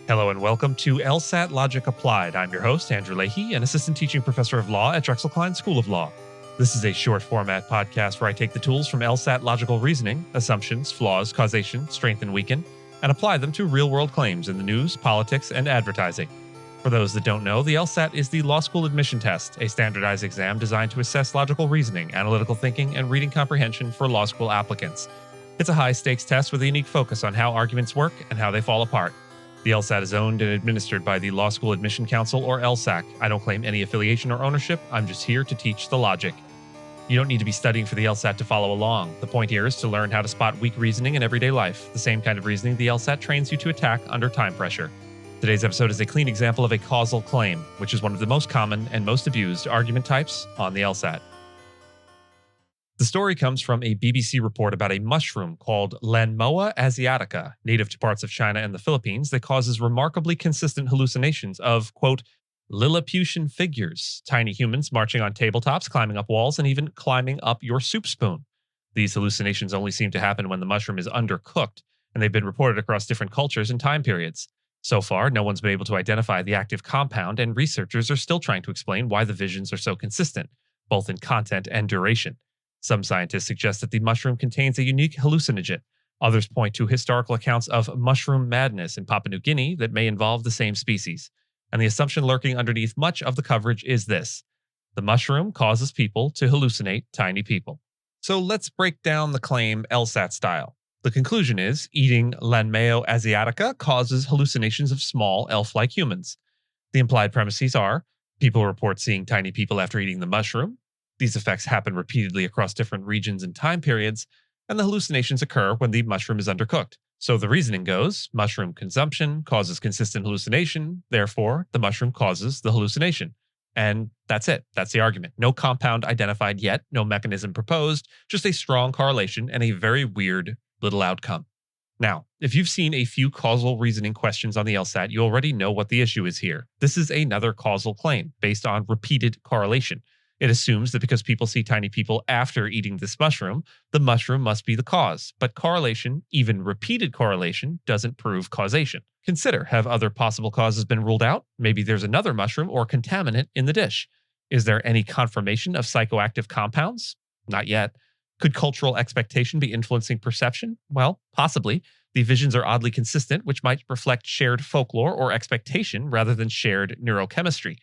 Hello and welcome to LSAT Logic Applied. I'm your host, Andrew Leahy, an assistant teaching professor of law at Drexel Klein School of Law. This is a short format podcast where I take the tools from LSAT logical reasoning, assumptions, flaws, causation, strength, and weaken, and apply them to real-world claims in the news, politics, and advertising. For those that don't know, the LSAT is the law school admission test, a standardized exam designed to assess logical reasoning, analytical thinking, and reading comprehension for law school applicants. It's a high-stakes test with a unique focus on how arguments work and how they fall apart. The LSAT is owned and administered by the Law School Admission Council, or LSAC. I don't claim any affiliation or ownership. I'm just here to teach the logic. You don't need to be studying for the LSAT to follow along. The point here is to learn how to spot weak reasoning in everyday life, the same kind of reasoning the LSAT trains you to attack under time pressure. Today's episode is a clean example of a causal claim, which is one of the most common and most abused argument types on the LSAT. The story comes from a BBC report about a mushroom called Lanmoa asiatica, native to parts of China and the Philippines, that causes remarkably consistent hallucinations of, quote, Lilliputian figures, tiny humans marching on tabletops, climbing up walls, and even climbing up your soup spoon. These hallucinations only seem to happen when the mushroom is undercooked, and they've been reported across different cultures and time periods. So far, no one's been able to identify the active compound, and researchers are still trying to explain why the visions are so consistent, both in content and duration. Some scientists suggest that the mushroom contains a unique hallucinogen. Others point to historical accounts of mushroom madness in Papua New Guinea that may involve the same species. And the assumption lurking underneath much of the coverage is this: the mushroom causes people to hallucinate tiny people. So let's break down the claim LSAT style. The conclusion is eating Lanmoa asiatica causes hallucinations of small elf-like humans. The implied premises are people report seeing tiny people after eating the mushroom. These effects happen repeatedly across different regions and time periods, and the hallucinations occur when the mushroom is undercooked. So the reasoning goes, mushroom consumption causes consistent hallucination, therefore the mushroom causes the hallucination. And that's it. That's the argument. No compound identified yet, no mechanism proposed, just a strong correlation and a very weird little outcome. Now, if you've seen a few causal reasoning questions on the LSAT, you already know what the issue is here. This is another causal claim based on repeated correlation. It assumes that because people see tiny people after eating this mushroom, the mushroom must be the cause. But correlation, even repeated correlation, doesn't prove causation. Consider, have other possible causes been ruled out? Maybe there's another mushroom or contaminant in the dish. Is there any confirmation of psychoactive compounds? Not yet. Could cultural expectation be influencing perception? Well, possibly. The visions are oddly consistent, which might reflect shared folklore or expectation rather than shared neurochemistry.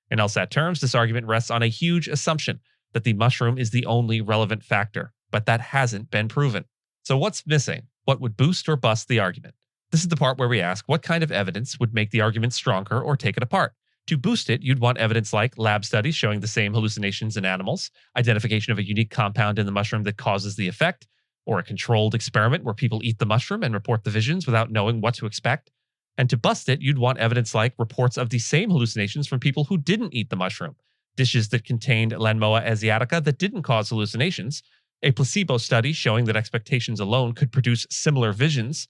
In LSAT terms, this argument rests on a huge assumption that the mushroom is the only relevant factor, but that hasn't been proven. So what's missing? What would boost or bust the argument? This is the part where we ask what kind of evidence would make the argument stronger or take it apart. To boost it, you'd want evidence like lab studies showing the same hallucinations in animals, identification of a unique compound in the mushroom that causes the effect, or a controlled experiment where people eat the mushroom and report the visions without knowing what to expect. And to bust it, you'd want evidence like reports of the same hallucinations from people who didn't eat the mushroom, dishes that contained Lanmoa asiatica that didn't cause hallucinations, a placebo study showing that expectations alone could produce similar visions.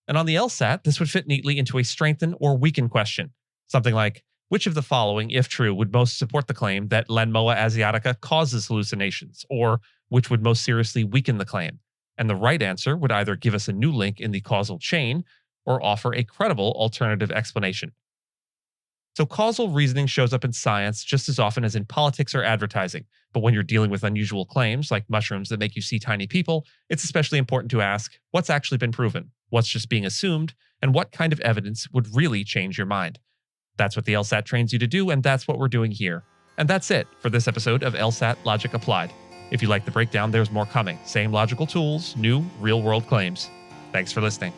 And on the LSAT, this would fit neatly into a strengthen or weaken question. Something like, which of the following, if true, would most support the claim that Lanmoa asiatica causes hallucinations? Or which would most seriously weaken the claim? And the right answer would either give us a new link in the causal chain or offer a credible alternative explanation. So causal reasoning shows up in science just as often as in politics or advertising. But when you're dealing with unusual claims like mushrooms that make you see tiny people, it's especially important to ask what's actually been proven, what's just being assumed, and what kind of evidence would really change your mind. That's what the LSAT trains you to do, and that's what we're doing here. And that's it for this episode of LSAT Logic Applied. If you like the breakdown, there's more coming. Same logical tools, new real-world claims. Thanks for listening.